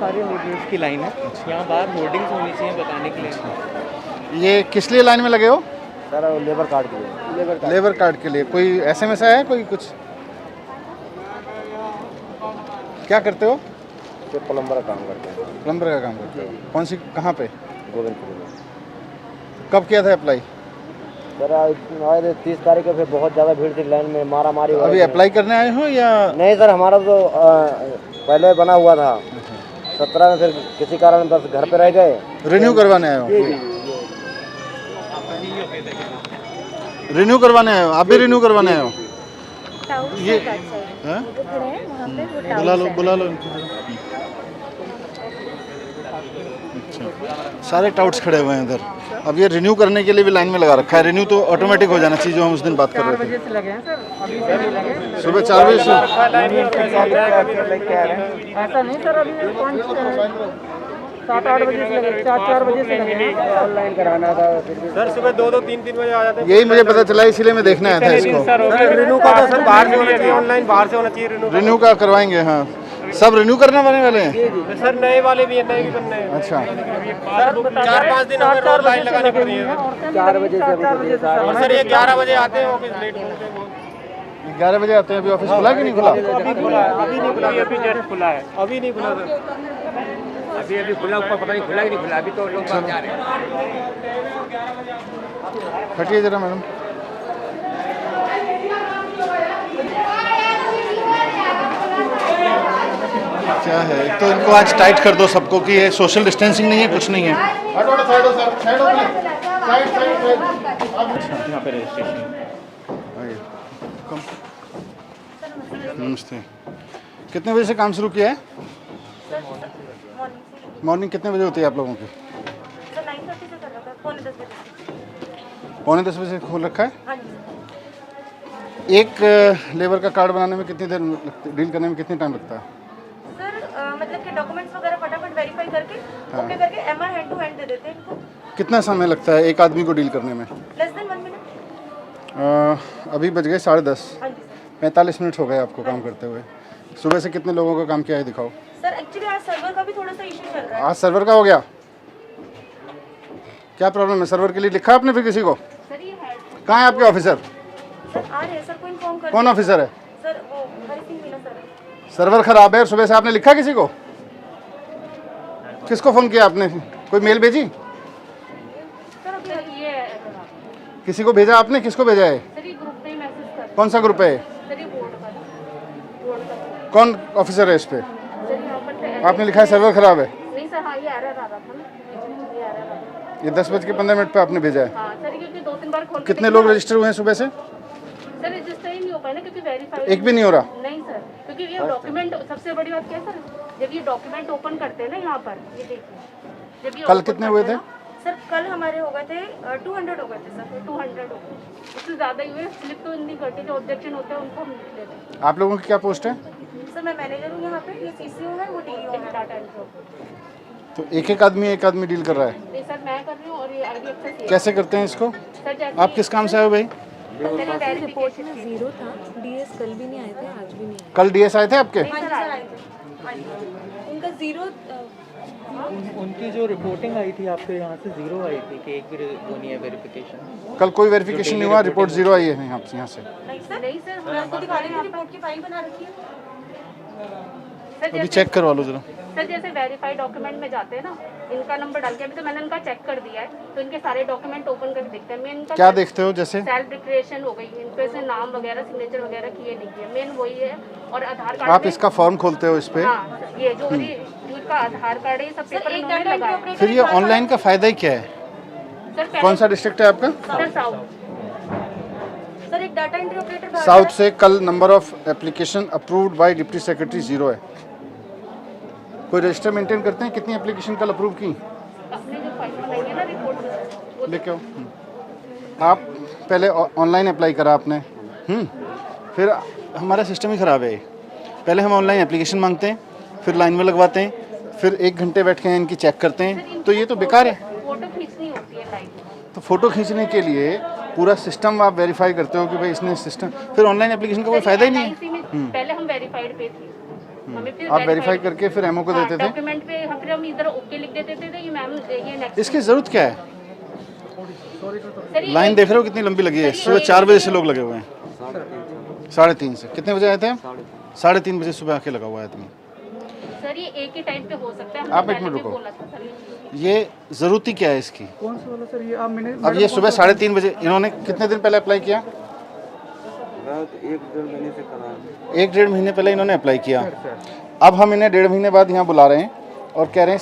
सारे होर्डिंग्स की लाइन है। यहाँ बाहर होर्डिंग्स होनी चाहिए बताने के लिए। ये किस लिए लाइन में लगे हो? सर लेबर कार्ड के लिए। लेबर कार्ड के लिए। कोई SMS आया है कोई कुछ? क्या करते हो? ये प्लम्बर का काम करते हैं। प्लम्बर का काम करते हो? कौन सी कहाँ पे? गोविंदपुर में। कब किया था अप्लाई? सर आज 30 तारीख को फिर बहुत ज़्यादा भीड़ थी लाइन में, मारा मारी। अभी अप्लाई करने आए हो या? नहीं सर, हमारा तो पहले बना हुआ था। 17 में फिर किसी कारण बस घर पे रह गए। रिन्यू करवाने आए हो? रिन्यू करवाने आए हो? आप भी रिन्यू करवाने आए हो? ये हैं? बुला लो इनको। अच्छा, सारे टाउट्स खड़े हुए हैं इधर। अब ये रिन्यू करने के लिए भी लाइन में लगा रखा है। रिन्यू तो ऑटोमेटिक हो जाना चाहिए, जो हम उस दिन बात कर रहे थे। 4 बजे से लगे हैं सर, अभी से नहीं लगे। सुबह 4 बजे से? ऐसा नहीं सर, अभी 7-8 बजे से लगे, 4 बजे से लगे हैं। ऑनलाइन कराना था सर, सुबह 2-2, 3-3 बजे आ जाते हैं। यही मुझे पता चला, इसीलिए मैं देखने आया था इसको। रिन्यू का तो सर बाहर से होना चाहिए, ऑनलाइन बाहर से होना चाहिए। रिन्यू का करवाएंगे? हाँ, सब रिन्यू करने वाले हैं सर, नए वाले भी हैं, नए भी बनने हैं। अच्छा, 4-5 दिन हमें रोज लाइन लगानी पड़ रही है। 4 बजे से और सर ये 11 बजे आते हैं, ऑफिस लेट होते हैं बहुत। 11 बजे आते हैं। अभी ऑफिस खुला कि नहीं खुला? अभी खुला है, अभी नहीं खुला, अभी जस्ट खुला है, अभी नहीं खुला सर। अभी खुला, ऊपर पता नहीं खुला कि नहीं खुला। अभी तो लोग जा रहे हैं। हटिए जरा मैडम। क्या है, एक तो इनको आज टाइट कर दो सबको कि ये सोशल डिस्टेंसिंग नहीं है, कुछ नहीं है। यहाँ पे रजिस्ट्रेशन। नमस्ते। कितने बजे से काम शुरू किया है? मॉर्निंग कितने बजे होती है आप लोगों की? 9:30 से कर रखा है, पौने 10 बजे। पौने 10 बजे खोल रखा है। हाँ जी। एक लेबर का कार्ड बनाने में कितनी देर लगती, डील करने में कितनी टाइम लगता है? सर मतलब कि डॉक्यूमेंट्स वगैरह फटाफट वेरीफाई करके ओके करके MR हैंड टू हैंड दे देते हैं इनको। कितना समय लगता है एक आदमी को डील करने में? Less than 1 minute. अभी बज गए 10:30। हाँ जी 45 मिनट हो गए आपको काम करते हुए। सुबह से कितने लोगों का काम किया है दिखाओ। सर एक्चुअली आज सर्वर का भी थोड़ा सा इशू चल रहा है। आज सर्वर का हो गया? क्या प्रॉब्लम है? सर्वर के लिए लिखा आपने फिर किसी को? सर ये हेड कहाँ है आपके ऑफिसर? सर आ रहे हैं सर को इन्फॉर्म कर। कौन ऑफिसर है? सर वो हरी सिंह मीना सर। सर्वर खराब है और सुबह से आपने लिखा किसी को? किसको फ़ोन किया आपने? कोई मेल भेजी? सर अभी ये किसी को भेजा आपने? किसको भेजा है? सर ये ग्रुप पे मैसेज कर। कौन सा ग्रुप है? सर ये बोर्ड का। कौन ऑफिसर है इस पे? सर यहाँ पर आपने लिखा है सर्वर खराब है। नहीं सर, हाँ ये एरर आ रहा था ना, ये एरर आ रहा था। ये 10:15 पे आपने भेजा है। हाँ सर, क्योंकि 2-3 बार खोल के कितने लोग रजिस्टर हुए हैं सुबह से? सर रजिस्टर ही नहीं हो पाया ना, क्योंकि वेरीफाई एक भी नहीं हो रहा? नहीं सर, क्योंकि ये डॉक्यूमेंट, सबसे बड़ी बात क्या है सर, जब ये डॉक्यूमेंट ओपन करते हैं ना यहाँ पर, ये देखिए जब ये कल open कितने हुए करते थे? हैं ना, सर कल हमारे हो गए थे 200 हो गए थे सर, 200 हो गए, उससे ज़्यादा ही हुए। स्लिप तो इतनी घटी, जो ऑब्जेक्शन होते हैं उनको हम लिख लेते हैं। आप लोगों की क्या पोस्ट है? सर मैं मैनेजर हूँ यहाँ पे, ये CCO है, वो DO है, डाटा एंट्री। तो एक आदमी डील कर रहा है? नहीं सर, मैं कर रही हूँ और ये आगे अच्छा कैसे करते हैं इसको? सर जैसे आप किस काम से आए हो भाई? रिपोर्ट में 0 था। DS कल भी नहीं आए थे, आज भी नहीं आए। कल DS आए थे आपके? नहीं सर आए थे। हाँ जी, उनका 0 उनकी जो रिपोर्टिंग आई थी आपके यहाँ से 0 आई थी कि एक भी वो नहीं है वेरिफिकेशन। कल कोई वेरिफिकेशन नहीं हुआ, रिपोर्ट 0 आई है यहाँ से। नहीं सर मैं आपको दिखा रही हूँ, रिपोर्ट की फाइल बना रखी है सर। अभी जैसे चेक करवा लो जरा। सर जैसे वेरीफाइड डॉक्यूमेंट में जाते हैं ना, इनका नंबर डाल के, अभी तो मैंने इनका चेक कर दिया है, तो इनके सारे डॉक्यूमेंट ओपन करके देखते हैं। मेन क्या देखते हो? जैसे सेल्फ डिक्लेरेशन हो गई, इन पे से नाम वगैरह सिग्नेचर वगैरह किए नहीं किए, मेन वही है। और आधार कार्ड आप इसका फॉर्म खोलते हो इस पे? हाँ, ये जो भी इनका आधार कार्ड है, ये सब पेपर इन्होंने लगाया। फिर ये ऑनलाइन का फायदा ही क्या है? सर कौन सा डिस्ट्रिक्ट है आपका? Sir south. सर एक डाटा एंट्री ऑपरेटर साउथ से कल number of application approved by deputy secretary 0 है। कोई रजिस्टर मेंटेन करते हैं? कितनी एप्लीकेशन कल अप्रूव की? अपने जो फाइल बनाई है ना रिपोर्ट में, वो लेके आओ। आप पहले ऑनलाइन अप्लाई करा आपने, फिर हमारा सिस्टम ही ख़राब है। पहले हम ऑनलाइन एप्लीकेशन मांगते हैं, फिर लाइन में लगवाते हैं, फिर 1 घंटे बैठ के इनकी चेक करते हैं, तो ये तो बेकार है। फोटो खींचनी होती है लाइव। तो फ़ोटो खींचने के लिए पूरा सिस्टम आप वेरीफाई करते हो कि भाई इसने सिस्टम, फिर ऑनलाइन एप्लीकेशन का कोई फ़ायदा ही नहीं है। पहले हम वेरीफाइड पे थे, हमें फिर आप वेरीफाई करके फिर एमओ को देते थे? डॉक्यूमेंट पे फिर हम इधर ओके लिख देते थे कि मैम ये नेक्स्ट। इसकी ज़रूरत क्या है? सर ये लाइन देख रहे हो कितनी लंबी लगी है? सुबह 4 बजे से लोग लगे हुए हैं। 3:30 से कितने बजे आए थे आप? 3:30 बजे सुबह आके लगा हुआ है आदमी। सर ये एक ही टाइम पे हो सकता है। आप एक मिनट रुको, ये ज़रूरत ही क्या है इसकी? कौन सा वाला सर ये आप मैंने अब ये सुबह 3:30 बजे इन्होंने कितने दिन पहले अप्लाई किया? 1-1.5 महीने पहले इन्होंने अप्लाई किया। अब हम इन्हें 1.5 महीने बाद यहाँ बुला रहे हैं और कह रहे हैं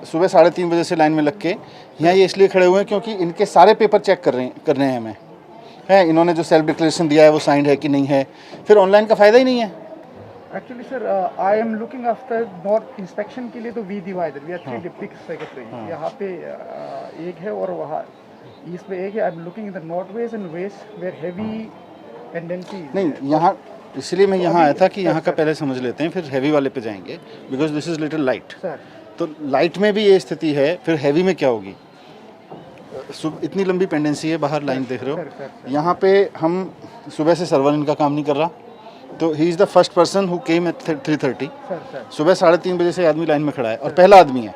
सुबह 3:30 बजे से लाइन में लग के यहाँ ये इसलिए खड़े हुए हैं क्योंकि इनके सारे पेपर चेक कर रहे हैं हमें, है इन्होंने जो सेल्फ डिक्लेरेशन दिया है वो साइंड है कि नहीं है, फिर ऑनलाइन का फ़ायदा ही नहीं है। Actually sir I am looking after not inspection के लिए तो we divided we are 3 deputy secretary. यहाँ पे एक है और वहाँ ईस्ट में एक है। I am looking in the north west and west where heavy tendency. नहीं यहाँ इसलिए मैं यहाँ आया था कि यहाँ का पहले समझ लेते हैं फिर हैवी वाले पे जाएंगे, because this is little light. Sir तो लाइट में भी ये स्थिति है, फिर हैवी में क्या होगी? इतनी लंबी पेंडेंसी है, बाहर लाइन देख रहे हो। यहाँ पे हम सुबह से सर्वर इनका काम नहीं कर रहा, तो he is the first person who came at 3:30। सुबह 3:30 बजे से आदमी लाइन में खड़ा है और पहला आदमी है।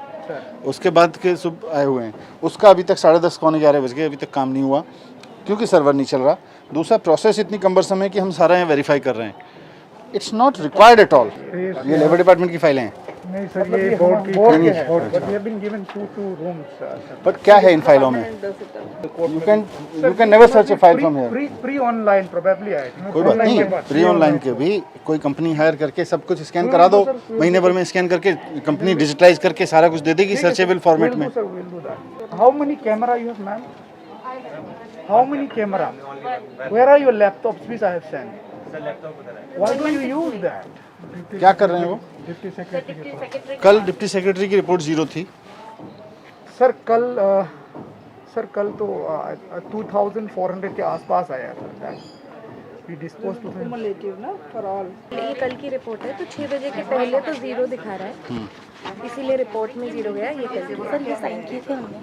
उसके बाद के सुबह आए हुए हैं, उसका अभी तक 10:30-11 बज गए, अभी तक काम नहीं हुआ क्योंकि सर्वर नहीं चल रहा। दूसरा प्रोसेस इतनी कम्बरसम है कि हम सारा यहाँ वेरीफाई कर रहे हैं। It's not required at all. ये लेबर डिपार्टमेंट की फाइलें हैं। नहीं सर ये बोर्ड की है, but we have been given 2 rooms. But क्या है इन फाइलों में? You can never search a file from here. Pre online probably I think. कोई बात नहीं, प्री ऑनलाइन के भी कोई कंपनी हायर करके सब कुछ स्कैन करा दो, महीने भर में स्कैन करके कंपनी डिजिटाइज करके सारा कुछ दे देगी सर्चेबल फॉर्मेट में। How many camera you have ma'am? How many camera? Where are your laptops which I have sent? Why do you use that? क्या कर रहे हैं वो? Deputy secretary. कल डिप्टी सेक्रेटरी की रिपोर्ट 0 थी। सर कल तो 2400 के आसपास आया था। वी डिस्पोज टू क्युमुलेटिव ना फॉर ऑल। ये कल की रिपोर्ट है तो 6 बजे के पहले तो 0 दिखा रहा है, इसीलिए रिपोर्ट में 0 गया। ये कल की सर ये साइन किए थे हमने,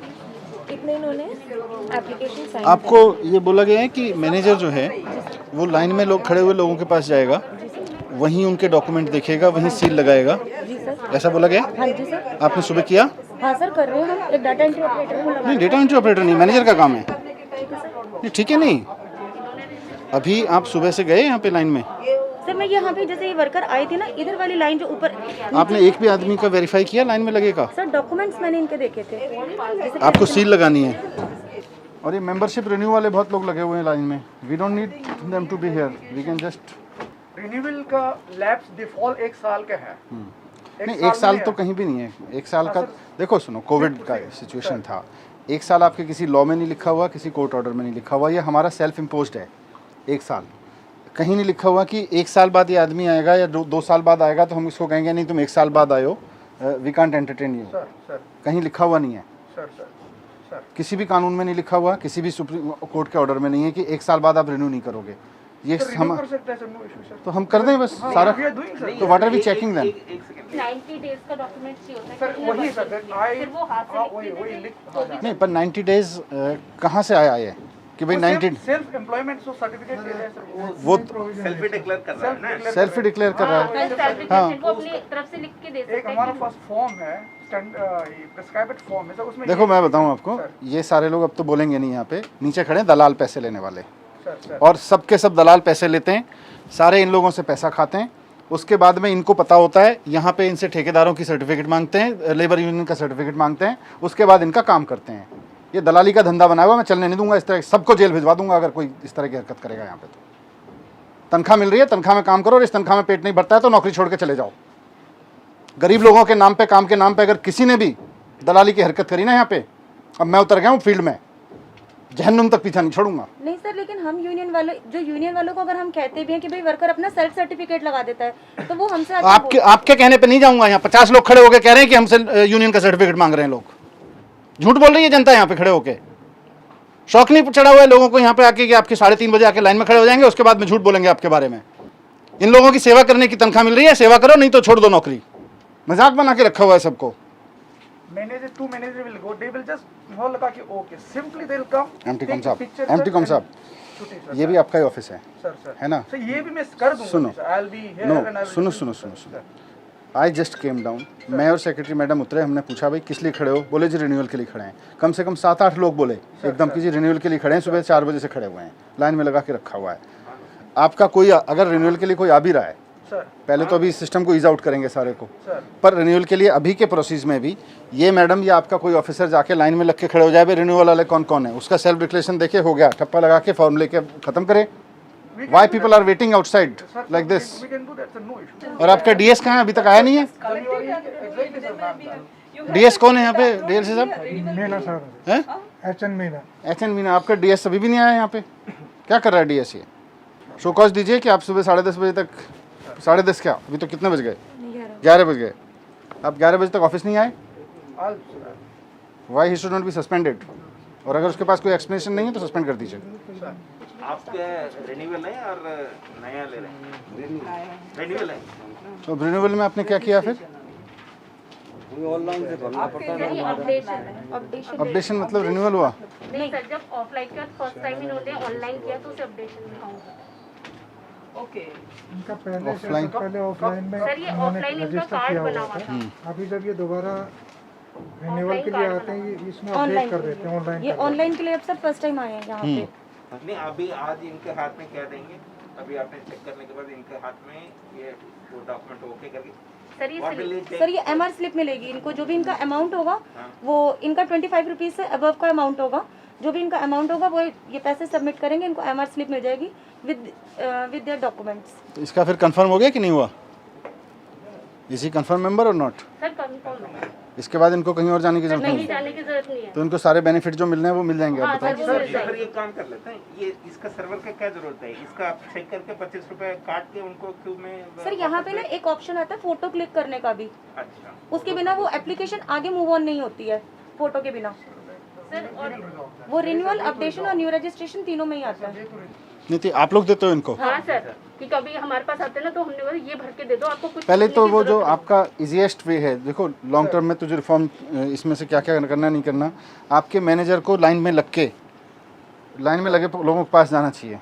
इतने इन्होंने एप्लीकेशन साइन। आपको ये बोला गया है कि मैनेजर जो है वो लाइन में लोग खड़े हुए लोगों के पास जाएगा, वहीं उनके डॉक्यूमेंट देखेगा, वहीं सील लगाएगा। जी सर। ऐसा बोला गया? हाँ जी सर। आपने सुबह किया? हाँ सर कर रहे हैं हम, एक डाटा एंट्री ऑपरेटर को लगा। नहीं, डेटा एंट्री ऑपरेटर नहीं, मैनेजर का काम है। नहीं ठीक है, नहीं अभी आप सुबह से गए यहाँ पे लाइन में? सर मैं यहाँ पे जैसे ये वर्कर आई थी ना, इधर वाली लाइन जो ऊपर। आपने एक भी आदमी का वेरीफाई किया लाइन में लगेगा? सर डॉक्यूमेंट्स मैंने इनके देखे थे। आपको सील लगानी है। और ये मेंबरशिप रिन्यू वाले बहुत लोग लगे हुए हैं लाइन में। We don't need them to be here, we can just. Renewal का लैप्स डिफॉल्ट 1 साल का है। नहीं 1 साल तो कहीं भी नहीं है। 1 साल का देखो, सुनो कोविड का सिचुएशन था। 1 साल आपके किसी लॉ में नहीं लिखा हुआ, किसी कोर्ट ऑर्डर में नहीं लिखा हुआ, ये हमारा सेल्फ इम्पोज्ड है। 1 साल कहीं नहीं लिखा हुआ कि 1 साल बाद ये आदमी आएगा या 2 साल बाद आएगा तो हम इसको कहेंगे नहीं तुम 1 साल बाद आयो, वी कांट एंटरटेन यू। कहीं लिखा हुआ नहीं है। किसी भी कानून में नहीं लिखा हुआ, किसी भी सुप्रीम कोर्ट के ऑर्डर में नहीं है कि 1 साल बाद आप रिन्यू नहीं करोगे। ये हम तो हम कर दें बस सारा। तो what are we checking then? 90 days का डॉक्यूमेंट चाहिए होता है। सर वही सर फिर वो हाथ से लिख के नहीं पर 90 डेज कहाँ से आया ये कि भाई 90 सेल्फ एम्प्लॉयमेंट जो सर्टिफिकेट दे रहे हैं सर वो सेल्फ ही डिक्लेयर कर रहा है ना। सेल्फ डिक्लेयर कर रहा है। सर्टिफिकेट को अपनी तरफ से लिख के दे सकते एक हमारा फर्स्ट फॉर्म है, प्रिस्क्राइब्ड फॉर्म है सर। उसमें देखो मैं बताऊं आपको, ये सारे लोग अब तो बोलेंगे नहीं, यहाँ पे नीचे खड़े हैं दलाल पैसे लेने वाले, और सबके सब दलाल पैसे लेते हैं, सारे इन लोगों से पैसा खाते हैं। उसके बाद में इनको पता होता है, यहाँ पे इनसे ठेकेदारों की सर्टिफिकेट मांगते हैं, लेबर यूनियन का सर्टिफिकेट मांगते हैं, उसके बाद इनका काम करते हैं। ये दलाली का धंधा बनाया हुआ, मैं चलने नहीं दूंगा। इस तरह सबको जेल भिजवा दूंगा अगर कोई इस तरह की हरकत करेगा यहाँ पे। तो तनख्वाह मिल रही है, तनख्वाह में काम करो, और इस तनख्वाह में पेट नहीं भरता है तो नौकरी छोड़ के चले जाओ। गरीब लोगों के नाम पे, काम के नाम पे अगर किसी ने भी दलाली की हरकत करी ना यहाँ पे, अब मैं उतर गया हूँ फील्ड में, जहन्नुम तक पीछा नहीं छोड़ूंगा। नहीं सर, लेकिन हम यूनियन वालों को अगर हम कहते भी हैं कि भाई वर्कर अपना सेल्फ सर्टिफिकेट लगा देता है तो वो हमसे आपके कहने पे नहीं जाऊंगा। यहाँ 50 लोग खड़े होकर कह रहे हैं कि हमसे यूनियन का सर्टिफिकेट मांग रहे हैं। लोग झूठ बोल रही है जनता यहाँ पे खड़े होके। शौक नहीं चढ़ा हुआ है लोगों को यहाँ पे आके कि आपके 3:30 बजे आके लाइन में खड़े हो जाएंगे, उसके बाद में झूठ बोलेंगे आपके बारे में। इन लोगों की सेवा करने की तनख्वाह मिल रही है, सेवा करो, नहीं तो छोड़ दो नौकरी। मजाक बना के रखा हुआ है सबको। manager, two manager will go. They will just no लगा कि okay. Simply they will come. MT take कॉम साहब, picture, एमटी sir, कॉम and साहब, shooting, sir. ये भी आपका ही ऑफिस है, सर है ना? सर ये भी मैं कर दूंगा. सुनो. sir. I'll be here no, and I will. सुनो सुनो सुनो सुनो, आई जस्ट केम डाउन, मैं और सेक्रेटरी मैडम उतरे, हमने पूछा भाई किस लिए खड़े हो, बोले जी रिन्यूअल के लिए खड़े हैं। कम से कम 7-8 लोग बोले एकदम कि जी रिन्यूअल के लिए खड़े हैं, सुबह 4 बजे से खड़े हुए हैं, लाइन में लगा के रखा हुआ है। आपका कोई अगर रिन्यूअल के लिए कोई आ भी रहा है, सर पहले तो अभी सिस्टम को ईज आउट करेंगे सारे को, सर पर रिन्यूअल के लिए अभी के प्रोसेस में भी ये मैडम या आपका कोई ऑफिसर जाके लाइन में लग के खड़े हो जाए, भाई रिन्यूअल वाले कौन कौन है, उसका सेल्फ डिक्लेरेशन देखे हो गया, ठप्पा लगा के फॉर्म लेके खत्म करे। Why people are waiting outside like this? we can do that, sir. No issue. और आपका डीएस कहाँ है, अभी तक आया नहीं है? Exactly, sir, ma'am. डीएस कौन है यहाँ पे, डीएलसी साहब? मीना सर. हैं? एचएन मीना. एचएन मीना, आपका डीएस अभी भी नहीं आया यहाँ पे, क्या कर रहा है डीएस? ये शो कॉज दीजिए कि आप सुबह 10:30 बजे तक, 10:30 क्या, अभी तो कितने बज गए? 11 बज गए, आप 11 बजे तक ऑफिस नहीं आए? Why he should not be suspended? और अगर उसके पास कोई एक्सप्लेनेशन नहीं है तो सस्पेंड कर दीजिए। आपका रिन्यूअल है और नया ले रहे हैं? रिन्यूअल है। तो रिन्यूअल में आपने क्या किया फिर? ऑनलाइन से भरना पड़ता है. सर ये अपडेशन अपडेशन मतलब रिन्यूअल हुआ? नहीं सर, जब ऑफलाइन किया फर्स्ट टाइम इन्होंने ऑनलाइन किया तो उसे अपडेशन में काउंट होगा। इनका पहले ऑफलाइन? पहले ऑफलाइन में सर ये ऑफलाइन इनका कार्ड बना हुआ था। अभी जब ये दोबारा रिन्यूअल के लिए आते हैं ये इसमें अपडेट ऑनलाइन कर देते हैं ऑनलाइन. ये ऑनलाइन के लिए अब सर फर्स्ट टाइम आए हैं यहाँ पे। नहीं, अभी आज इनके हाथ में क्या देंगे? अभी आपने चेक करने के बाद इनके हाथ में ये वो डॉक्यूमेंट ओके करके सर ये What will it take? Sir ये एमआर स्लिप मिलेगी इनको, जो भी इनका अमाउंट होगा वो इनका 25 रुपीज़ से अबव का अमाउंट होगा, जो भी इनका अमाउंट होगा वो ये पैसे सबमिट करेंगे, इनको एमआर स्लिप मिल जाएगी विद देयर डॉक्यूमेंट्स। इसका फिर कंफर्म हो गया कि नहीं हुआ? इज ही कंफर्म मेंबर और नॉट? सर कंफर्म है, इसके बाद इनको कहीं और जाने की जरूरत नहीं नहीं, जाने की जरूरत नहीं है। तो इनको सारे बेनिफिट जो मिलने हैं वो मिल जाएंगे। आप हाँ बताएं। सर वो मिल फिर जाएगी। ये काम कर लेते हैं, ये इसका सर्वर का क्या जरूरत है? इसका आप चेक करके 25 रुपए काट के उनको क्यों में? सर यहाँ पे ना एक ऑप्शन आता है फोटो क्लिक करने का भी, अच्छा, उसके बिना वो एप्लीकेशन आगे मूव ऑन नहीं होती है फोटो के बिना। सर और वो रिन्यूअल, अपडेशन और न्यू रजिस्ट्रेशन तीनों में ही आता है। नहीं तो आप लोग देते हो इनको? हाँ सर, कि कभी हमारे पास आते हैं ना तो हमने बोला ये भर के दे दो, आपको कुछ पहले लिखने तो की वो जो जरूरत नहीं। आपका इजीएस्ट वे है, देखो लॉन्ग टर्म में तो जो रिफॉर्म इसमें से क्या क्या करना नहीं करना, आपके मैनेजर को लाइन में लग के, लाइन में लगे लोगों के पास जाना चाहिए।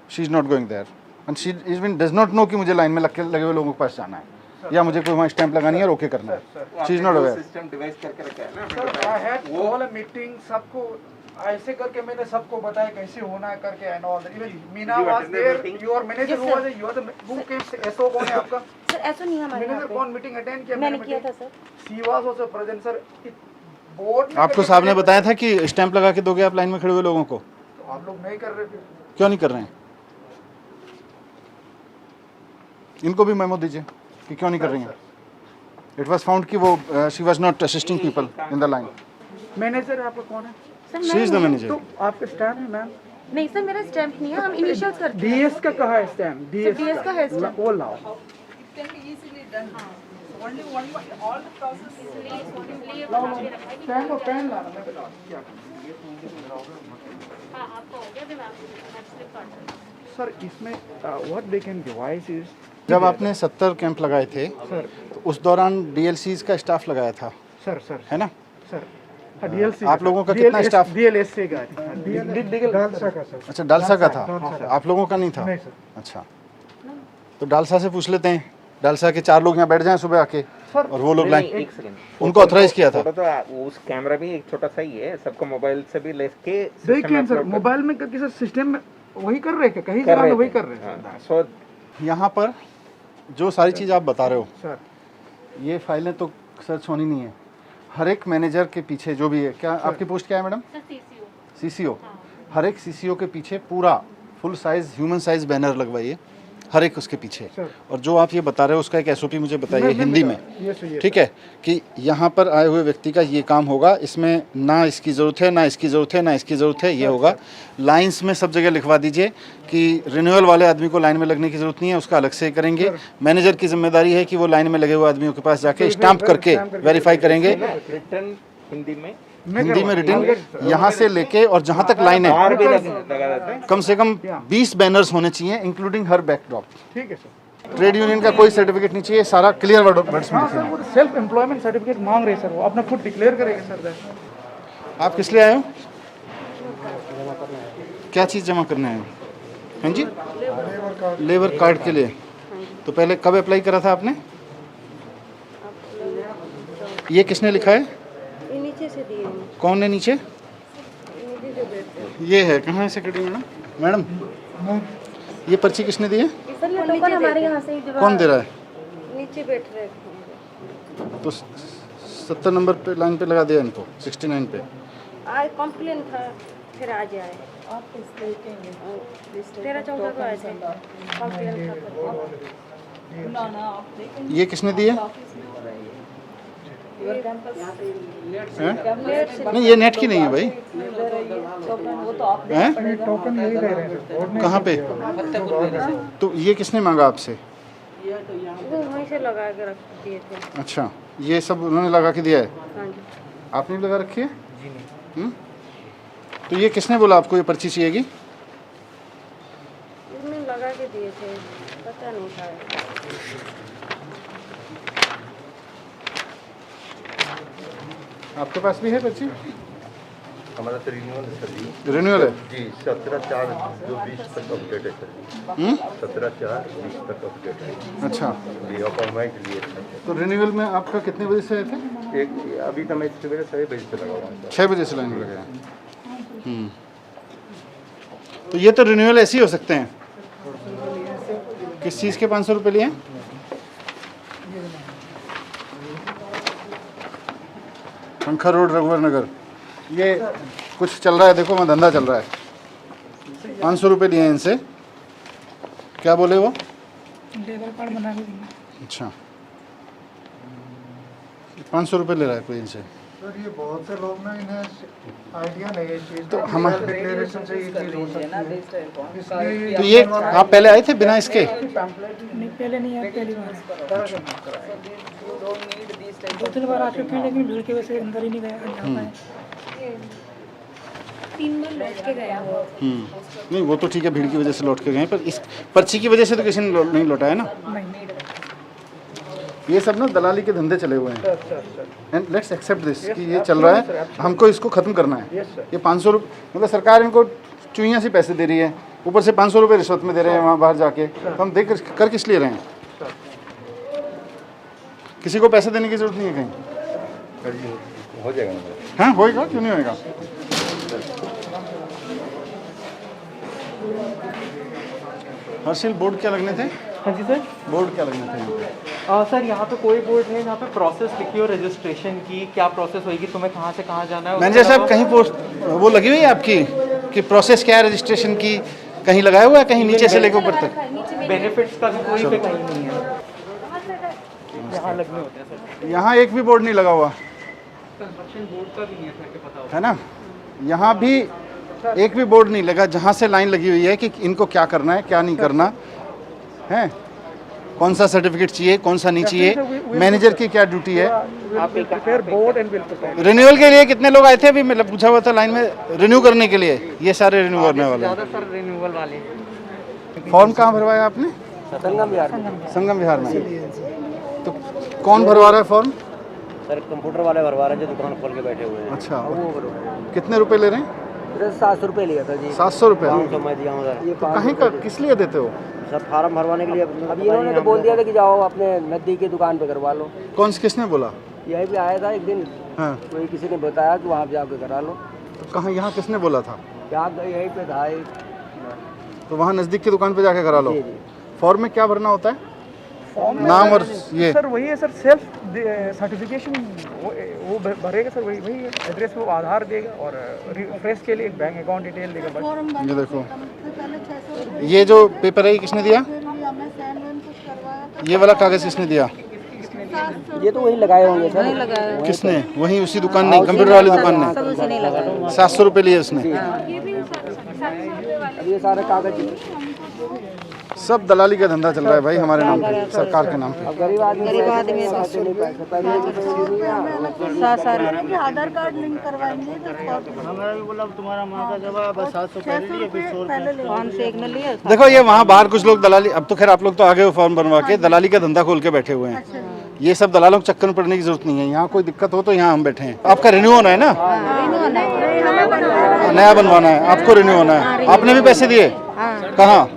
She is not going there and she even does not know कि मुझे लाइन में लगे हुए लोगों के पास जाना है या मुझे कोई वहाँ स्टैंप लगानी है और ओके करना है। She is not aware. System device करके रखा है ना। Sir I had call a meeting, सबको ऐसे करके मैंने सबको बताया कैसे होना है करके and all. Even Meena Did you was attend the there, meeting? Your manager Yes, हुआ है, you are the who came SO कौन है आपका? सर ऐसा नहीं है हमारे यहाँ मैनेजर पे, कौन मीटिंग अटेंड किया? मैंने किया था sir. She was also present sir. Board आपको साहब ने बताया था कि स्टैंप लगा के दोगे आप लाइन में खड़े हुए लोगों को, तो आप लोग नहीं कर रहे थे। क्यों नहीं कर रहे हैं? इनको भी मेमो दीजिए कि क्यों नहीं कर रही हैं। इट वाज फाउंड कि वो she was not assisting people in the line. Manager आपका कौन है? Sir she is the manager. तो आपके स्टैम्प है मैम? नहीं सर मेरा स्टैम्प नहीं है, हम इनिशियल्स करते हैं। डीएस का कहाँ है स्टैम्प? DS का है stamp। वो लाओ। इसलिए बना के रखा है कि पेन और पेन लाना मैं बता क्या हाँ आपका हो गया, अभी मैं आपको स्लिप काट दूँ। सर इसमें what they can device is, जब आपने 70 कैंप लगाए थे सर तो उस दौरान डीएलसीज का स्टाफ लगाया था, सर सर है ना? सर डीएलसी आप लोगों का कितना स्टाफ? डीएलएससी का डालसा का सर। अच्छा डालसा का था, आप लोगों का नहीं था? नहीं सर। अच्छा तो डालसा से पूछ लेते हैं, डालसा के 4 लोग यहाँ बैठ जाएं सुबह आके और वो लोग लाइन, एक सेकंड, उनको ऑथराइज किया था। फोटो तो उस कैमरा भी एक छोटा सा ही है, सबको मोबाइल से भी लेके देखिए सर मोबाइल में करके सर सिस्टम में वही कर रहे हैं, कहीं जगह में वही कर रहे हैं सो यहाँ पर जो सारी चीज़ आप बता रहे हो, सर। ये फाइलें तो सर्च होनी नहीं है। हर एक मैनेजर के पीछे जो भी है, क्या आपकी पोस्ट क्या है मैडम? Sir CCO. सीसीओ। हर एक सीसीओ के पीछे पूरा full size human size banner लगवाइए हर एक उसके पीछे। और जो आप ये बता रहे हो उसका एक एसओपी मुझे बताइए हिंदी में, ठीक है, कि यहाँ पर आए हुए व्यक्ति का ये काम होगा, इसमें ना इसकी ज़रूरत है, ना इसकी ज़रूरत है, ना इसकी ज़रूरत है, ये होगा। लाइंस में सब जगह लिखवा दीजिए कि रिन्यूअल वाले आदमी को लाइन में लगने की ज़रूरत नहीं है, उसका अलग से करेंगे। मैनेजर की जिम्मेदारी है कि वो लाइन में लगे हुए आदमियों के पास जाके स्टैंप करके वेरीफाई करेंगे। रिटर्न हिंदी में रिटर्न यहाँ से लेके और जहाँ तक लाइन है बाहर भी लगा देते हैं। कम से कम 20 बैनर्स होने चाहिए इंक्लूडिंग हर बैकड्रॉप। ठीक है सर। ट्रेड यूनियन का कोई सर्टिफिकेट नहीं चाहिए, सारा क्लियर वर्ड्स में हाँ लिखिए। सर, वो सेल्फ एम्प्लॉयमेंट सर्टिफिकेट मांग रहे हैं सर, वो अपना खुद डिक्लेयर करेंगे सर। आप किस लिए आए हो? क्या चीज़ जमा करने आए हो? हाँ जी, लेबर कार्ड के लिए। तो पहले कब अप्लाई करा था आपने? ये किसने लिखा है? नीचे से दिए हैं। कौन है नीचे? ये है, कहाँ है सेक्रेटरी मैडम? मैडम ये पर्ची किसने दी है? सर ये टोकन हमारे यहाँ से ही कौन दे रहा है? नीचे बैठ रहे हैं। तो 70 नंबर पे लाइन पे लगा दिया इनको, 69 पे। आज कॉम्प्लेन था, फिर आज आए। 13-14 को आए थे, कॉम्प्लेन था। ये किसने दी है? हैं? नहीं ये नेट की नहीं है भाई। हैं? टोकन यही दे रहे हैं सर। कहाँ पे? तो ये किसने मांगा आपसे? वो वहीं से लगा के रख दिए थे। अच्छा, ये सब उन्होंने लगा के दिया है, हाँ जी। आपने भी लगा रखी है? जी नहीं। तो ये किसने बोला आपको ये पर्ची चाहिएगी? उसने लगा के दिए थे, पता नहीं था। आपके पास भी है पर्ची? हमारा तो रिन्यूअल है सर जी। रिन्यूअल है? जी 17/4/20 तक अपडेट है सर। 17/4/20 तक अपडेट है अच्छा, जी। अपॉइंटमेंट लिए थे। तो रिन्यूअल में आपका कितने बजे से आए थे? एक अभी तो मैं सवेरे 6 बजे से लगा हुआ हूँ सर। 6 बजे से लाइन में लगे हैं। तो ये तो रिन्यूअल ऐसे ही हो सकते हैं। किस चीज़ के 500 रुपये लिए? पंखा रोड, रघुवर नगर। ये कुछ चल रहा है, देखो मैं धंधा चल रहा है। 500 रुपये लिए हैं इनसे। क्या बोले वो? लेबर कार्ड बना के देंगे। अच्छा, 500 रुपये ले रहा है कोई इनसे। सर ये बहुत से लोग ना, इन्हें आइडिया नहीं है इस चीज़ तो का। हम डिक्लेरेशन से ये चीज़ हो सकती है, इसलिए तो ये आप पहले आए थे बिना इसके? नहीं, पहले नहीं आया, पहली बार 2-3 बार आ चुके हैं, लेकिन भीड़ की वजह से अंदर ही नहीं गया। 3 बार लौट के गया वो। नहीं वो तो ठीक है, भीड़ की वजह से लौट के गए, पर इस पर्ची की वजह से तो किसी ने नहीं लौटाया ना। ये सब ना दलाली के धंधे चले हुए हैं। एंड लेट्स एक्सेप्ट दिस कि ये चल रहा है, हमको इसको ख़त्म करना है। ये 500 रुपये मतलब सरकार इनको चुइयाँ सी पैसे दे रही है, ऊपर से 500 रुपये रिश्वत में दे रहे हैं वहाँ बाहर जाके। तो हम देख कर किस लिए रहे हैं? किसी को पैसे देने की जरूरत नहीं है कहीं। हो जाएगा ना? हाँ होएगा, क्यों नहीं होएगा? हर्षिल बोर्ड क्या लगने थे? हाँ जी सर। बोर्ड क्या लगने थे यहाँ पे? सर यहाँ पे कोई बोर्ड है, यहाँ पे प्रोसेस लिखी हो रजिस्ट्रेशन की, क्या प्रोसेस होगी, तुम्हें कहाँ से कहाँ जाना है। मैनेजर साहब कहीं पोस्ट वो लगी हुई है आपकी कि प्रोसेस क्या है रजिस्ट्रेशन की? कहीं लगाया हुआ है कहीं नीचे से लेकर ऊपर तक? बेनिफिट्स का भी कोई पे कहीं नहीं है, यहाँ लगने होते हैं सर। यहाँ एक भी बोर्ड नहीं लगा हुआ कंस्ट्रक्शन बोर्ड का भी नहीं है सर, के पता है ना। यहाँ भी एक भी बोर्ड नहीं लगा जहाँ से लाइन लगी हुई है कि इनको क्या करना है क्या नहीं करना है, कौन सा सर्टिफिकेट चाहिए कौन सा नहीं चाहिए, मैनेजर की क्या ड्यूटी है। Board and bill prepare. Renewal के लिए कितने लोग आए थे अभी? मतलब पूछा हुआ था लाइन में रिन्यू करने के लिए, ये सारे रिन्यू करने वाले हैं। ज़्यादा सर रिन्यूअल वाले। फॉर्म कहाँ भरवाया आपने? संगम बिहार में। संगम विहार में। तो कौन भरवा रहा है फॉर्म? सर कंप्यूटर वाले भरवा रहे हैं जो दुकान खोल के बैठे हुए हैं। अच्छा, कितने रुपए ले रहे हैं? 700 रुपये लिया था जी। 700 रुपये। 500 मैं दिया हूँ सर। तो कहीं का किस लिए देते हो? सर फार्म भरवाने के लिए। अभी इन्होंने तो बोल दिया था कि जाओ अपने नज़दीक की दुकान पे करवा लो। कौन किसने बोला? यहीं पे आया था एक दिन, हाँ, कोई किसी ने बताया कि वहाँ जाके करा लो। तो कहाँ यहाँ किसने बोला था? यहाँ यहीं पे था एक। तो वहाँ नज़दीक की दुकान पे जाके करा लो। जी जी। फॉर्म में क्या भरना होता है? नाम और ये सर वही है सर, सेल्फ सर्टिफिकेशन वो भरेगा सर, वही वही एड्रेस वो आधार देगा और रिफ्रेश के लिए एक बैंक अकाउंट डिटेल देगा बस। ये देखो, ये जो पेपर है ये किसने दिया? ये वाला कागज़ किसने दिया? ये तो वही लगाए होंगे सर। किसने? वहीं उसी दुकान नहीं, कंप्यूटर वाली दुकान ने। 700 रुपये लिए उसने। अब ये सारे कागज सब दलाली का धंधा चल रहा है भाई हमारे नाम पे, सरकार के नाम पे। गरीब आदमी आधार कार्ड लिंक करवाएंगे तो देखो ये वहाँ बाहर कुछ लोग दलाली, अब तो खैर आप लोग तो आगे हो फॉर्म बनवा के दलाली का धंधा खोल के बैठे हुए हैं। ये सब दलालों के चक्कर में पड़ने की जरूरत नहीं है। यहाँ कोई दिक्कत हो तो यहाँ हम बैठे हैं। आपका रिन्यू होना है ना, नया बनवाना है, आपको रिन्यू होना है। आपने भी पैसे दिए कहाँ?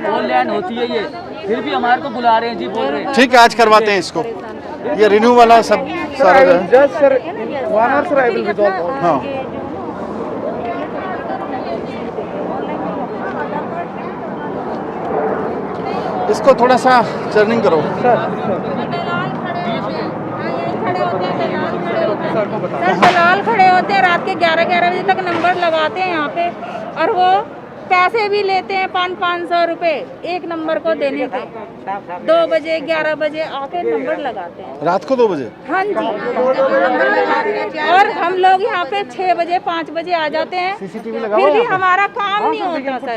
ऑनलाइन होती है ये, फिर भी हमारे को बुला रहे हैं जी, बोल रहे हैं। ठीक है आज करवाते हैं इसको, ये रिन्यू वाला सब सारा जो है। Just sir, 1 hour sir, I will resolve all. हाँ इसको थोड़ा सा चर्निंग करो। सर दलाल खड़े होते हैं रात के 11-11 बजे तक नंबर लगाते हैं यहाँ पे, और वो पैसे भी लेते हैं 500-500 रुपए एक नंबर को देने के। 2 बजे 11 बजे आके नंबर लगाते हैं रात को 2 बजे। हाँ जी, और हम लोग यहाँ पे 6 बजे 5 बजे आ जाते हैं, फिर भी हमारा काम नहीं होता सर।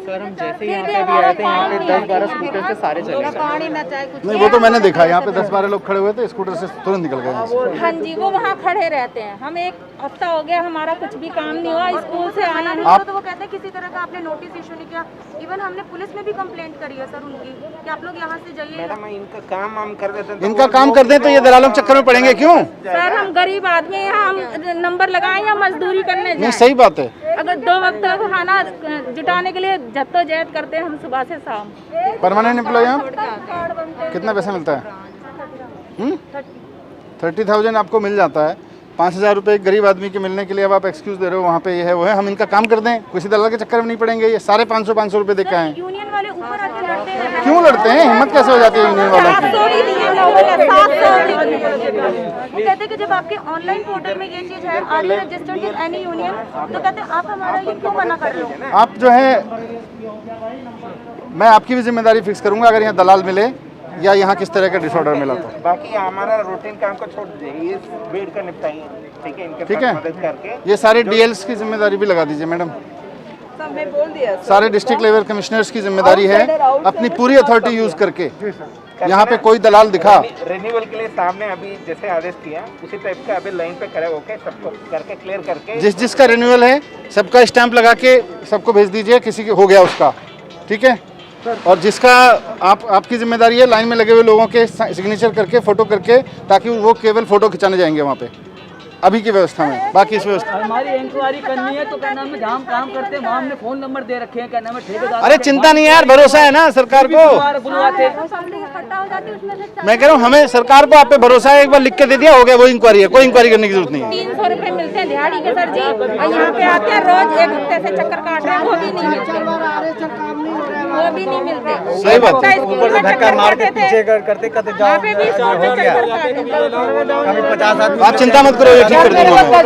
सर हम जैसे ही यहाँ पे भी आए थे, यहाँ पे 10-12 स्कूटर से सारे चले गए। नहीं वो तो मैंने देखा, यहाँ पे 10-12 लोग खड़े हुए थे, स्कूटर से तुरंत निकल गए यहाँ से। हाँ जी, वो वहाँ खड़े रहते हैं। हम 1 हफ्ता हो गया, हमारा कुछ भी काम नहीं हुआ, स्कूल से आए हैं। आप तो वो कहते हैं किसी तरह का आपने नोटिस इशू नहीं किया। इवन हमने पुलिस में भी कंप्लेंट करी है सर उनकी कि आप लोग यहाँ से जाइए। मैडम इनका काम हम कर देते हैं, इनका काम कर दें तो ये दलालों के चक्कर में पड़ेंगे क्यों? सर हम गरीब आदमी हैं, हम नंबर लगाएं या मजदूरी करने नहीं जाएं। सही बात है। अगर 2 वक्त का खाना जुटाने के लिए जद्दोजहद करते हैं हम सुबह से शाम। परमानेंट एम्प्लॉय आप कितना पैसा मिलता है? 30,000 आपको मिल जाता है। 5,000 रुपये एक गरीब आदमी के मिलने के लिए अब आप एक्सक्यूज दे रहे हो, वहाँ पे ये है वो है। हम इनका काम कर दें, किसी दलाल के चक्कर में नहीं पड़ेंगे। ये सारे 500 रुपये दे के आए। यूनियन वाले ऊपर आके लड़ते हैं। क्यों लड़ते हैं? हिम्मत कैसे हो जाती है यूनियन वालों की? 700 भी दिए लोगों ने, 700 भी दिए। वो कहते हैं कि जब आपके ऑनलाइन पोर्टल में ये चीज है, are you registered with any union, तो कहते हैं आप हमारा ये क्यों मना कर रहे हो? आप जो है, मैं आपकी भी जिम्मेदारी फिक्स करूंगा अगर यहाँ दलाल मिले या यहाँ किस तरह का डिसऑर्डर मिला तो। बाकी हमारा रूटीन काम को छोड़ दीजिए, ये बेड का निपटाइए, ठीक है? इनके ठीक साथ है, मदद करके ये सारे डीएल्स की जिम्मेदारी भी लगा दीजिए मैडम। सारे डिस्ट्रिक्ट लेवल कमिश्नर्स की जिम्मेदारी है अपनी पूरी अथॉरिटी यूज करके यहाँ पे कोई दलाल दिखा। रिन्यूअल के लिए सामने अभी जैसे आदेश किया उसी टाइप का अभी लाइन पे खड़े होके सबको करके क्लियर करके जिसका रिन्यूअल है सबका स्टैंप लगा के सबको भेज दीजिए, किसी के हो गया उसका, ठीक है? और जिसका आपकी जिम्मेदारी है लाइन में लगे हुए लोगों के सिग्नेचर करके फोटो करके, ताकि वो केवल फोटो खिंचाने जाएंगे वहाँ पे अभी की व्यवस्था में। बाकी इस व्यवस्था हमारी इंक्वायरी करनी है तो क्या नाम है, जहाँ हम काम करते हैं वहाँ हमने फोन नंबर दे रखे हैं, क्या नाम है ठेकेदार। अरे चिंता नहीं है यार, भरोसा है ना सरकार को। बुलवाते मैं कह रहा हूँ हमें सरकार को आप पे भरोसा है, एक बार लिख के दे दिया हो गया, वो इंक्वायरी है, कोई इंक्वायरी करने की जरूरत नहीं है। 300 रुपए मिलते हैं दिहाड़ी के सर जी, और यहाँ पे आते हैं रोज 1 हफ्ते से चक्कर काट रहे हैं, वो भी नहीं मिलते, वो भी नहीं मिलते। सही बात है। ऊपर से धक्का मार के पीछे करते यहाँ पे भी 100 रुपए चक्कर काट रहे हैं। आप चिंता मत करो, ये ठीक कर दूंगा मैं।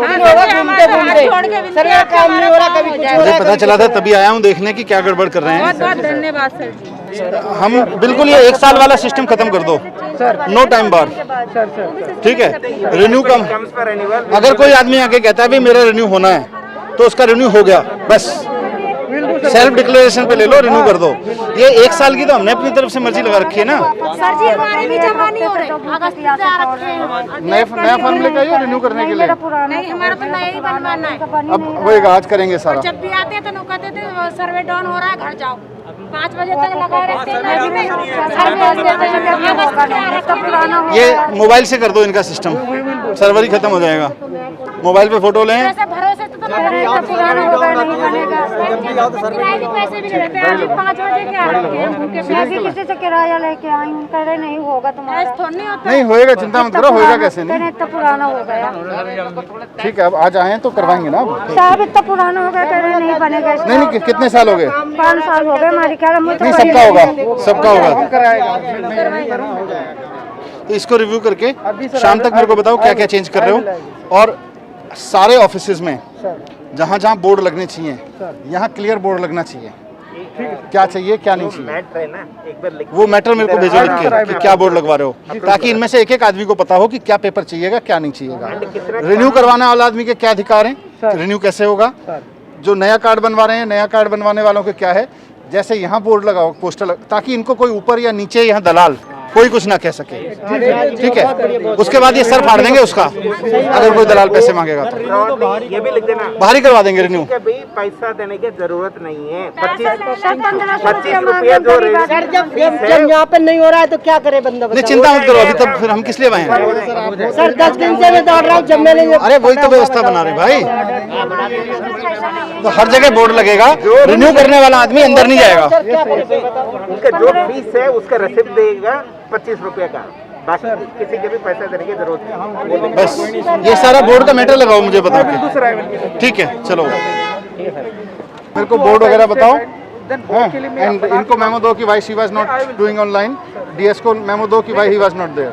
मुझे पता चला था तभी आया हूँ देखने की क्या गड़बड़ कर रहे हैं। बहुत बहुत धन्यवाद सर जी। हम बिल्कुल ये 1 साल वाला सिस्टम खत्म कर दो, नो टाइम बार, ठीक है? रिन्यू का अगर कोई आदमी आके कहता है भाई मेरा रिन्यू होना है तो उसका रिन्यू हो गया, बस सेल्फ डिक्लेरेशन पे ले लो, रिन्यू कर दो। ये 1 साल की तो हमने अपनी तरफ से मर्जी लगा रखी है ना। सर जी हमारे भी जमा नहीं हो रहे, अगस्त से आ रखे हैं। नया फॉर्म लेके आइए रिन्यू करने के लिए। नहीं हमारा तो नया ही बनवाना है। अब होएगा, आज करेंगे सारा। जब भी आते हैं तो कहते थे सर्वे डाउन हो रहा है, घर जाओ। 5 बजे तक लगा रहते हैं। ये मोबाइल से कर दो इनका सिस्टम, सर्वर ही खत्म हो जाएगा। मोबाइल पे फोटो लें। भरोसे तो पुराना होगा, नहीं बनेगा। पैसे भी लेते हैं, अभी 5 बजे के आ रहे हैं। मैं भी किसी से किराया लेके आई हूँ, कह रहे नहीं होगा तुम्हारा। नहीं होता नहीं होएगा, चिंता मत करो, होएगा कैसे नहीं। इतना पुराना हो गया ठीक है, अब आज आए तो करवाएंगे ना। साहब, इतना पुराना हो गया, कह रहे नहीं बनेगा। नहीं नहीं, कितने साल हो गए? 5 साल हो गए हमारी ख्याल। नहीं सबका होगा, सबका होगा। तो इसको रिव्यू करके शाम तक मेरे को बताओ क्या क्या चेंज कर रहे हो। और सारे ऑफिसेज में जहाँ जहाँ बोर्ड लगने चाहिए यहाँ क्लियर बोर्ड लगना चाहिए, क्या चाहिए क्या नहीं चाहिए। मैटर है ना, एक बार लिख वो मैटर मेरे को भेजो लिख के कि क्या बोर्ड लगवा रहे हो, ताकि इनमें से एक एक आदमी को पता हो कि क्या पेपर चाहिएगा क्या नहीं चाहिएगा। रिन्यू करवाने वाला आदमी के क्या अधिकार हैं, रिन्यू कैसे होगा, जो नया कार्ड बनवा रहे हैं, नया कार्ड बनवाने वालों को क्या है, जैसे यहाँ बोर्ड लगाओ, पोस्टर ताकि इनको कोई ऊपर या नीचे यहाँ दलाल कोई कुछ ना कह सके, ठीक है। उसके बाद ये सर फाड़ देंगे उसका, अगर कोई दलाल पैसे मांगेगा तो ये भी लिख देना बाहर ही करवा देंगे रिन्यू। कि भाई पैसा देने की जरूरत नहीं है। 25 रुपया जो जब यहाँ पे नहीं हो रहा है तो क्या करे बंदा? नहीं चिंता मत करो, अभी तब फिर हम किस लिए आए हैं सर 10 दिन से मैं दौड़ रहा हूँ, जब मैं नहीं। अरे वही तो व्यवस्था बना रहे भाई, तो हर जगह बोर्ड लगेगा, रिन्यू करने वाला आदमी अंदर नहीं जाएगा। उनका जो फीस है उसका रसीद देगा 25 रुपया का, बाकी किसी के भी पैसा देने की जरूरत नहीं। बस ये सारा बोर्ड का मैटर लगाओ मुझे बता के, ठीक है। चलो मेरे को बोर्ड वगैरह बताओ, एंड इनको मेमो दो कि why she was not doing online, DS को मेमो दो कि why he was not there.